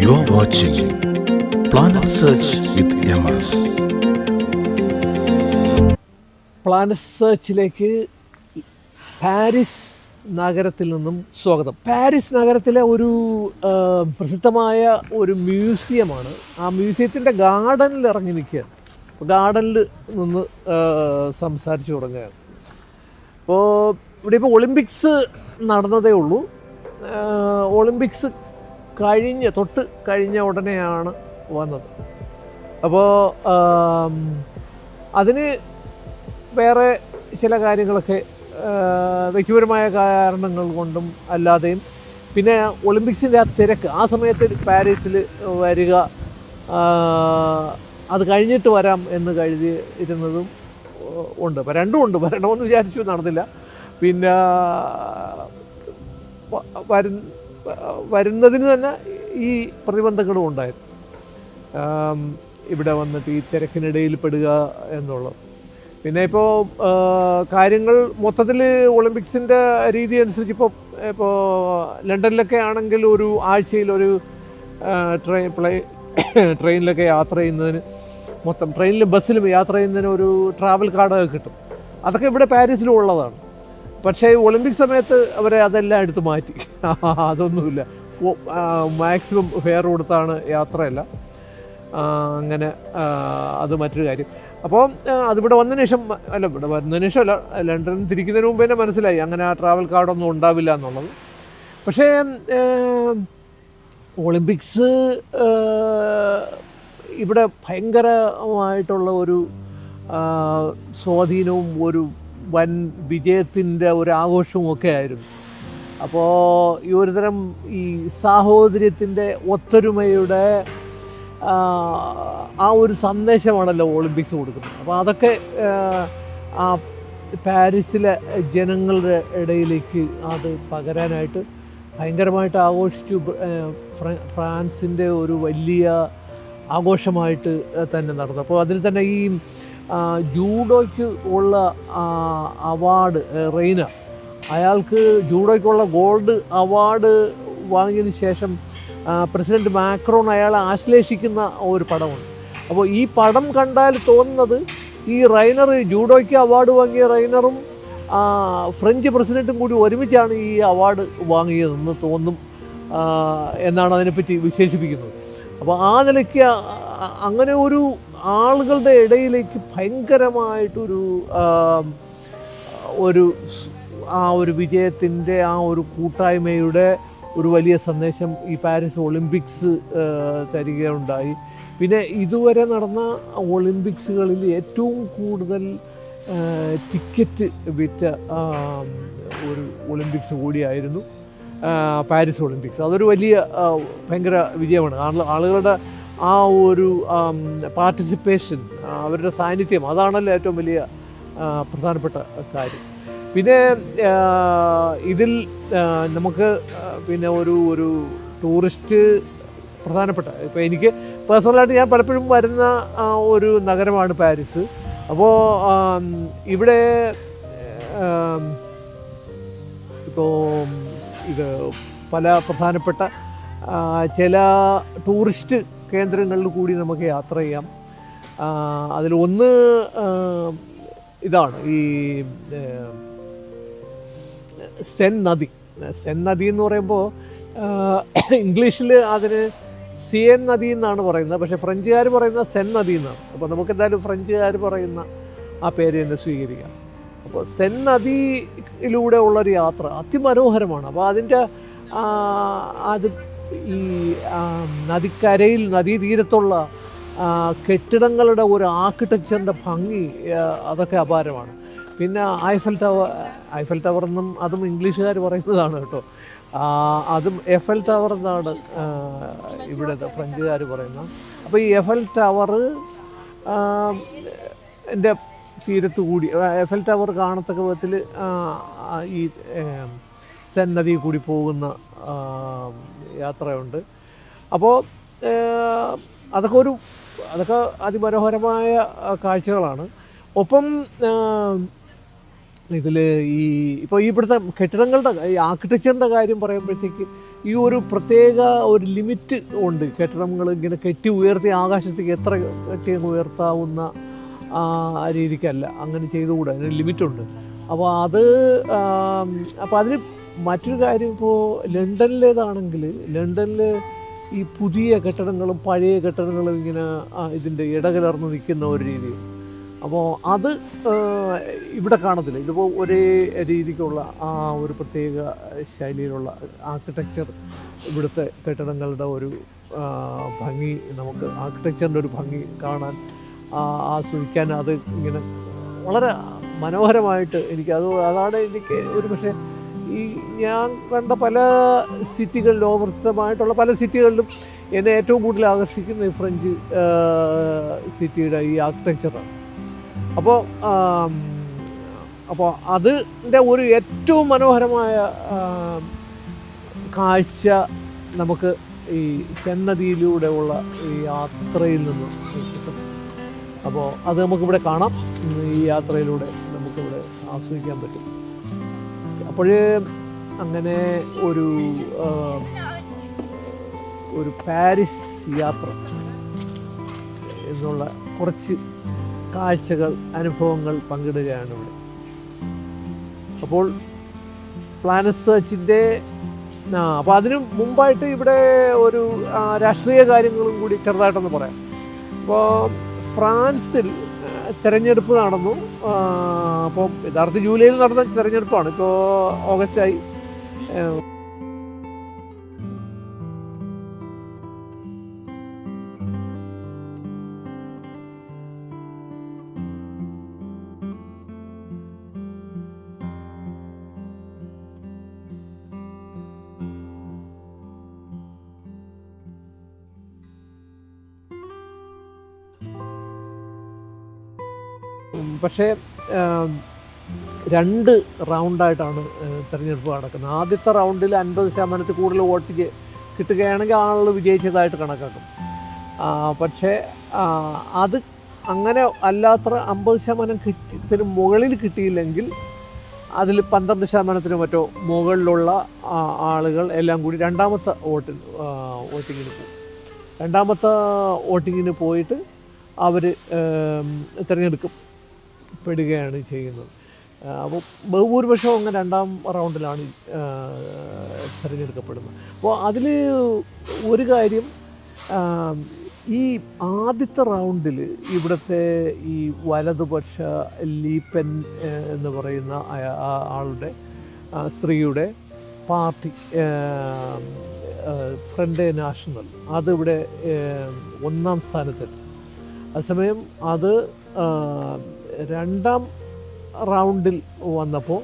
You're watching Planet Search with MS. Planet സെർച്ചിലേക്ക് Paris നഗരത്തിൽ നിന്നും സ്വാഗതം. പാരീസ് നഗരത്തിലെ ഒരു പ്രസിദ്ധമായ ഒരു മ്യൂസിയമാണ്. ആ മ്യൂസിയത്തിൻ്റെ ഗാർഡനിൽ ഇറങ്ങി നിൽക്കുകയാണ്. ഗാർഡനിൽ നിന്ന് സംസാരിച്ചു തുടങ്ങുകയാണ്. അപ്പോൾ ഇവിടെ ഇപ്പോൾ ഒളിമ്പിക്സ് നടന്നതേ ഉള്ളൂ. ഒളിമ്പിക്സ് തൊട്ട് കഴിഞ്ഞ ഉടനെയാണ് വന്നത്. അപ്പോൾ അതിന് വേറെ ചില കാര്യങ്ങളൊക്കെ വ്യക്തിപരമായ കാരണങ്ങൾ കൊണ്ടും അല്ലാതെയും, പിന്നെ ഒളിമ്പിക്സിൻ്റെ ആ തിരക്ക്, ആ സമയത്ത് പാരീസിൽ വരിക, അത് കഴിഞ്ഞിട്ട് വരാം എന്ന് കരുതി ഇരുന്നതും ഉണ്ട്. രണ്ടും ഉണ്ട്. വരണമെന്ന് വിചാരിച്ചു, നടന്നില്ല. പിന്നെ വരുന്നതിന് തന്നെ ഈ പ്രതിബന്ധങ്ങളും ഉണ്ടായിരുന്നു. ഇവിടെ വന്നിട്ട് ഈ തിരക്കിനിടയിൽ പെടുക എന്നുള്ളത്. പിന്നെ ഇപ്പോൾ കാര്യങ്ങൾ മൊത്തത്തിൽ ഒളിമ്പിക്സിൻ്റെ രീതി അനുസരിച്ച് ഇപ്പോൾ ലണ്ടനിലൊക്കെ ആണെങ്കിൽ ഒരു ആഴ്ചയിൽ ഒരു ട്രെയിനിലൊക്കെ യാത്ര ചെയ്യുന്നതിന്, മൊത്തം ട്രെയിനിലും ബസ്സിലും യാത്ര ചെയ്യുന്നതിന് ഒരു ട്രാവൽ കാർഡൊക്കെ കിട്ടും. അതൊക്കെ ഇവിടെ പാരീസിലും ഉള്ളതാണ്. പക്ഷേ ഒളിമ്പിക് സമയത്ത് അവരെ അതെല്ലാം എടുത്ത് മാറ്റി. അതൊന്നുമില്ല. മാക്സിമം ഫെയർ കൊടുത്താണ് യാത്രയല്ല. അങ്ങനെ അത് മറ്റൊരു കാര്യം. അപ്പോൾ അതിവിടെ വന്നതിന് ശേഷം ഇവിടെ വന്നതിന് ശേഷം ലണ്ടനിൽ തിരിക്കുന്നതിന് മുമ്പ് തന്നെ മനസ്സിലായി അങ്ങനെ ആ ട്രാവൽ കാർഡൊന്നും ഉണ്ടാവില്ല എന്നുള്ളത്. പക്ഷേ ഒളിമ്പിക്സ് ഇവിടെ ഭയങ്കരമായിട്ടുള്ള ഒരു സ്വാധീനവും ഒരു വൻ വിജയത്തിൻ്റെ ഒരു ആഘോഷവും ഒക്കെ ആയിരുന്നു. അപ്പോൾ ഈ ഒരുതരം ഈ സാഹോദര്യത്തിൻ്റെ, ഒത്തൊരുമയുടെ ആ ഒരു സന്ദേശമാണല്ലോ ഒളിമ്പിക്സ് കൊടുക്കുന്നത്. അപ്പോൾ അതൊക്കെ ആ പാരീസിലെ ജനങ്ങളുടെ ഇടയിലേക്ക് അത് പകരാനായിട്ട് ഭയങ്കരമായിട്ട് ആഘോഷിച്ചു. ഫ്രാൻസിൻ്റെ ഒരു വലിയ ആഘോഷമായിട്ട് തന്നെ നടന്നു. അപ്പോൾ അതിൽ തന്നെ ഈ ജൂഡോയ്ക്ക് ഉള്ള അവാർഡ്, റെയ്ന, അയാൾക്ക് ജൂഡോയ്ക്കുള്ള ഗോൾഡ് അവാർഡ് വാങ്ങിയതിന് ശേഷം പ്രസിഡന്റ് മാക്രോൺ അയാളെ ആശ്ലേഷിക്കുന്ന ഒരു പടമുണ്ട്. അപ്പോൾ ഈ പടം കണ്ടാൽ തോന്നുന്നത് ഈ റൈനർ, ജൂഡോയ്ക്ക് അവാർഡ് വാങ്ങിയ റൈനറും ഫ്രഞ്ച് പ്രസിഡൻറ്റും കൂടി ഒരുമിച്ചാണ് ഈ അവാർഡ് വാങ്ങിയതെന്ന് തോന്നും എന്നാണ് അതിനെപ്പറ്റി വിശേഷിപ്പിക്കുന്നത്. അപ്പോൾ ആ നിലയ്ക്ക് അങ്ങനെ ഒരു ആളുകളുടെ ഇടയിലേക്ക് ഭയങ്കരമായിട്ടൊരു ആ ഒരു വിജയത്തിൻ്റെ, ആ ഒരു കൂട്ടായ്മയുടെ ഒരു വലിയ സന്ദേശം ഈ പാരീസ് ഒളിമ്പിക്സ് തരികയുണ്ടായി. പിന്നെ ഇതുവരെ നടന്ന ഒളിമ്പിക്സുകളിൽ ഏറ്റവും കൂടുതൽ ടിക്കറ്റ് വിറ്റ ഒരു ഒളിമ്പിക്സ് കൂടിയായിരുന്നു പാരീസ് ഒളിമ്പിക്സ്. അതൊരു വലിയ ഭയങ്കര വിജയമാണ്. ആളുകളുടെ ആ ഒരു പാർട്ടിസിപ്പേഷൻ, അവരുടെ സാന്നിധ്യം, അതാണല്ലോ ഏറ്റവും വലിയ പ്രധാനപ്പെട്ട കാര്യം. പിന്നെ ഇതിൽ നമുക്ക് പിന്നെ ഒരു ടൂറിസ്റ്റ് പ്രധാനപ്പെട്ട, ഇപ്പോൾ എനിക്ക് പേഴ്സണലായിട്ട് ഞാൻ പലപ്പോഴും വരുന്ന ഒരു നഗരമാണ് പാരീസ്. അപ്പോൾ ഇവിടെ ഇപ്പോൾ ഇത് പല പ്രധാനപ്പെട്ട ചില ടൂറിസ്റ്റ് കേന്ദ്രങ്ങളിൽ കൂടി നമുക്ക് യാത്ര ചെയ്യാം. അതിലൊന്ന് ഇതാണ് ഈ സെൻ നദി. സെൻ നദി എന്ന് പറയുമ്പോൾ ഇംഗ്ലീഷിൽ അതിന് സിയൻ നദി എന്നാണ് പറയുന്നത്, പക്ഷേ ഫ്രഞ്ചുകാർ പറയുന്ന സെൻ നദി എന്നാണ്. അപ്പോൾ നമുക്കെന്തായാലും ഫ്രഞ്ചുകാർ പറയുന്ന ആ പേര് തന്നെ സ്വീകരിക്കാം. അപ്പോൾ സെൻ നദിയിലൂടെ ഉള്ളൊരു യാത്ര അതിമനോഹരമാണ്. അപ്പോൾ അതിൻ്റെ അത് ഈ നദിക്കരയിൽ, നദീതീരത്തുള്ള കെട്ടിടങ്ങളുടെ ഒരു ആർക്കിടെക്ചറിൻ്റെ ഭംഗി, അതൊക്കെ അപാരമാണ്. പിന്നെ ഐഫൽ ടവർ എന്നും അതും ഇംഗ്ലീഷുകാർ പറയുന്നതാണ് കേട്ടോ. അതും എഫൽ ടവർ എന്നാണ് ഇവിടെ ഫ്രഞ്ചുകാർ പറയുന്നത്. അപ്പോൾ ഈ എഫൽ ടവർ എൻ്റെ തീരത്ത് കൂടി, എഫൽ ടവർ കാണത്തക്ക വിധത്തിൽ ഈ സെൻ നദി കൂടി പോകുന്ന യാത്രയുണ്ട്. അപ്പോൾ അതൊക്കെ അതിമനോഹരമായ കാഴ്ചകളാണ്. ഒപ്പം ഇതിൽ ഇപ്പോൾ ഇവിടുത്തെ കെട്ടിടങ്ങളുടെ ഈ ആർക്കിടെക്ചറിൻ്റെ കാര്യം പറയുമ്പോഴത്തേക്ക് ഈ ഒരു പ്രത്യേക ഒരു ലിമിറ്റ് ഉണ്ട്. കെട്ടിടങ്ങൾ ഇങ്ങനെ കെട്ടി ഉയർത്തി ആകാശത്തേക്ക് എത്ര കെട്ടി ഉയർത്താവുന്ന രീതിക്കല്ല, അങ്ങനെ ചെയ്തുകൂടാ, അതിന് ലിമിറ്റുണ്ട്. അപ്പോൾ അതിന് മറ്റൊരു കാര്യം, ഇപ്പോൾ ലണ്ടനിലേതാണെങ്കിൽ ലണ്ടനിൽ ഈ പുതിയ കെട്ടിടങ്ങളും പഴയ കെട്ടിടങ്ങളും ഇങ്ങനെ ഇതിൻ്റെ ഇടകലർന്ന് നിൽക്കുന്ന ഒരു രീതി. അപ്പോൾ അത് ഇവിടെ കാണത്തില്ല. ഇതിപ്പോൾ ഒരേ രീതിക്കുള്ള ആ ഒരു പ്രത്യേക ശൈലിയിലുള്ള ആർക്കിടെക്ചർ, ഇവിടുത്തെ കെട്ടിടങ്ങളുടെ ഒരു ഭംഗി, നമുക്ക് ആർക്കിടെക്ചറിൻ്റെ ഒരു ഭംഗി കാണാൻ ആസ്വദിക്കാൻ അത് ഇങ്ങനെ വളരെ മനോഹരമായിട്ട് അതാണ് എനിക്ക് ഒരു പക്ഷേ ഈ ഞാൻ കണ്ട പല സിറ്റികളിലും, ലോകപ്രസിദ്ധമായിട്ടുള്ള പല സിറ്റികളിലും എന്നെ ഏറ്റവും കൂടുതൽ ആകർഷിക്കുന്ന ഈ ഫ്രഞ്ച് സിറ്റിയുടെ ഈ ആർക്കിടെക്ചറാണ്. അപ്പോൾ അതിൻ്റെ ഒരു ഏറ്റവും മനോഹരമായ കാഴ്ച നമുക്ക് ഈ സെൻ നദിയിലൂടെ ഉള്ള ഈ യാത്രയിൽ നിന്ന് കിട്ടും. അപ്പോൾ അത് നമുക്കിവിടെ കാണാം, ഈ യാത്രയിലൂടെ നമുക്കിവിടെ ആസ്വദിക്കാൻ പറ്റും. അപ്പോൾ അങ്ങനെ ഒരു പാരീസ് യാത്ര എന്നുള്ള കുറച്ച് കാഴ്ചകൾ, അനുഭവങ്ങൾ പങ്കിടുകയാണ് ഇവിടെ. അപ്പോൾ പ്ലാനറ്റ് സെർച്ചിൻ്റെ അപ്പോൾ അതിന് മുമ്പായിട്ട് ഇവിടെ ഒരു രാഷ്ട്രീയ കാര്യങ്ങളും കൂടി ചെറുതായിട്ടൊന്ന് പറയാം. ഇപ്പോൾ ഫ്രാൻസിൽ തിരഞ്ഞെടുപ്പ് നടന്നു. അപ്പോൾ യഥാർത്ഥ ജൂലൈയിൽ നടന്ന തിരഞ്ഞെടുപ്പാണ്, ഇപ്പോൾ ഓഗസ്റ്റായി. പക്ഷേ 2 റൗണ്ടായിട്ടാണ് തിരഞ്ഞെടുപ്പ് നടക്കുന്നത്. ആദ്യത്തെ റൗണ്ടിൽ 50% കൂടുതൽ വോട്ട് കിട്ടുകയാണെങ്കിൽ ആളുകൾ വിജയിച്ചതായിട്ട് കണക്കാക്കും. പക്ഷേ അത് അങ്ങനെ അല്ലാത്ത 50% മുകളിൽ കിട്ടിയില്ലെങ്കിൽ അതിൽ 12% മറ്റോ മുകളിലുള്ള ആളുകൾ എല്ലാം കൂടി രണ്ടാമത്തെ വോട്ടിങ്ങിന് പോകും. രണ്ടാമത്തെ വോട്ടിങ്ങിന് പോയിട്ട് അവർ തിരഞ്ഞെടുക്കപ്പെടുകയാണ് ചെയ്യുന്നത്. അപ്പോൾ ബഹുഭൂരിപക്ഷം അങ്ങ് 2ാം റൗണ്ടിലാണ് തിരഞ്ഞെടുക്കപ്പെടുന്നത്. അപ്പോൾ അതിൽ ഒരു കാര്യം, ഈ ആദ്യത്തെ റൗണ്ടിൽ ഇവിടുത്തെ ഈ വലതുപക്ഷ ലീപെൻ എന്ന് പറയുന്ന ആളുടെ സ്ത്രീയുടെ പാർട്ടി ഫ്രണ്ട് നാഷണൽ അതിവിടെ 1ാം സ്ഥാനത്തെത്തി. അതേസമയം അത് 2ാം റൗണ്ടിൽ വന്നപ്പോൾ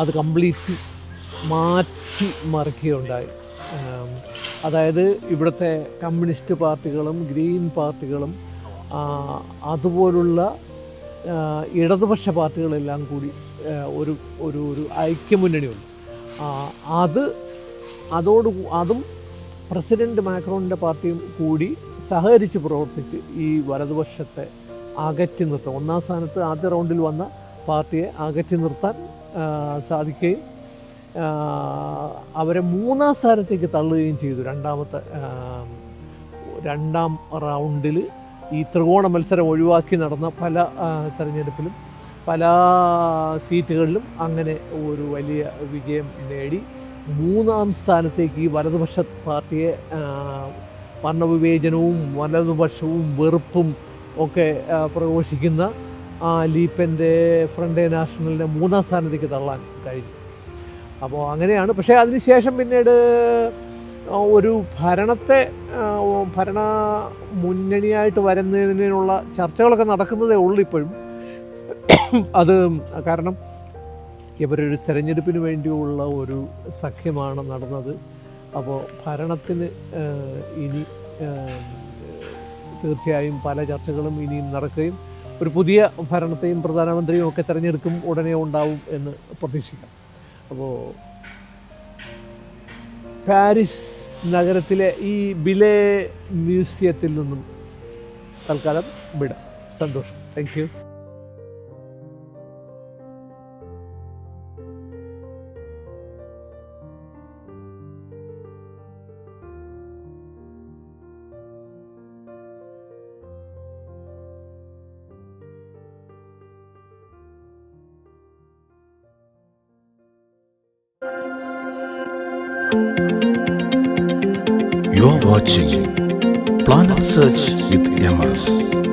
അത് കംപ്ലീറ്റ് മാറ്റി മറിക്കുകയുണ്ടായി. അതായത് ഇവിടുത്തെ കമ്മ്യൂണിസ്റ്റ് പാർട്ടികളും ഗ്രീൻ പാർട്ടികളും അതുപോലുള്ള ഇടതുപക്ഷ പാർട്ടികളെല്ലാം കൂടി ഒരു ഐക്യമുന്നണിയുണ്ട്. അതും പ്രസിഡന്റ് മാക്രോണിൻ്റെ പാർട്ടിയും കൂടി സഹകരിച്ച് പ്രവർത്തിച്ച് ഈ വലതുപക്ഷത്തെ അകറ്റി നിർത്താൻ, 1ാം സ്ഥാനത്ത് ആദ്യ റൗണ്ടിൽ വന്ന പാർട്ടിയെ അകറ്റി നിർത്താൻ സാധിക്കുകയും അവരെ 3ാം സ്ഥാനത്തേക്ക് തള്ളുകയും ചെയ്തു. 2ാം റൗണ്ടിൽ ഈ ത്രികോണ മത്സരം ഒഴിവാക്കി നടന്ന പല തെരഞ്ഞെടുപ്പിലും പല സീറ്റുകളിലും അങ്ങനെ ഒരു വലിയ വിജയം നേടി 3ാം സ്ഥാനത്തേക്ക് ഈ വലതുപക്ഷ പാർട്ടിയെ വർണ്ണവിവേചനവും വലതുപക്ഷവും വെറുപ്പും ഒക്കെ പ്രഘോഷിക്കുന്ന ലീപ്പൻ്റെ ഫ്രണ്ട് നാഷണലിനെ 3ാം സ്ഥാനത്തേക്ക് തള്ളാൻ കഴിഞ്ഞു. അപ്പോൾ അങ്ങനെയാണ്. പക്ഷേ അതിനുശേഷം പിന്നീട് ഒരു ഭരണ മുന്നണിയായിട്ട് വരുന്നതിനുള്ള ചർച്ചകളൊക്കെ നടക്കുന്നതേ ഉള്ളൂ ഇപ്പോഴും. അത് കാരണം ഇവരൊരു തെരഞ്ഞെടുപ്പിന് വേണ്ടിയുള്ള ഒരു സഖ്യമാണ് നടന്നത്. അപ്പോൾ ഭരണത്തിന് ഇനി തീർച്ചയായും പല ചർച്ചകളും ഇനിയും നടക്കുകയും ഒരു പുതിയ ഭരണത്തെയും പ്രധാനമന്ത്രിയും ഒക്കെ തിരഞ്ഞെടുക്കും ഉടനെ ഉണ്ടാവും എന്ന് പ്രതീക്ഷിക്കാം. അപ്പോൾ പാരീസ് നഗരത്തിലെ ഈ ബിലെ മ്യൂസിയത്തിൽ നിന്നും തൽക്കാലം വിടാം. സന്തോഷം. Thank you. You're watching Planet Search with MS.